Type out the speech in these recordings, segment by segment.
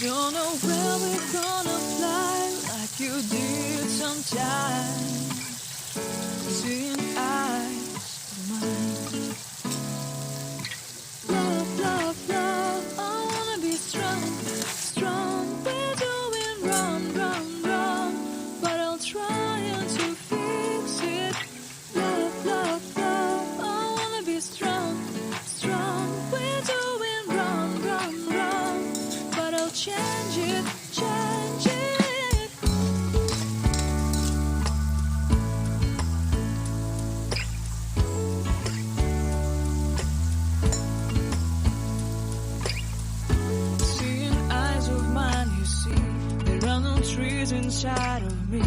Don't know where we're gonna fly like you did sometimes. Seeing eyes of mine. Love, love, love, I wanna be strong, strong. We're doing wrong, wrong, wrong, but I'll try to fix it. Love, love, love, I wanna be strong, strong. We're doing wrong, wrong, wrong, but I'll change it, change it. Seeing eyes of mine, you see, there are no trees inside of me.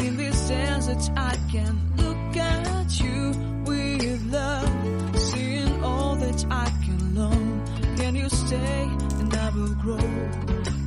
In this desert, I can look at you with love. Seeing all that I can learn. Can you stay and I will grow?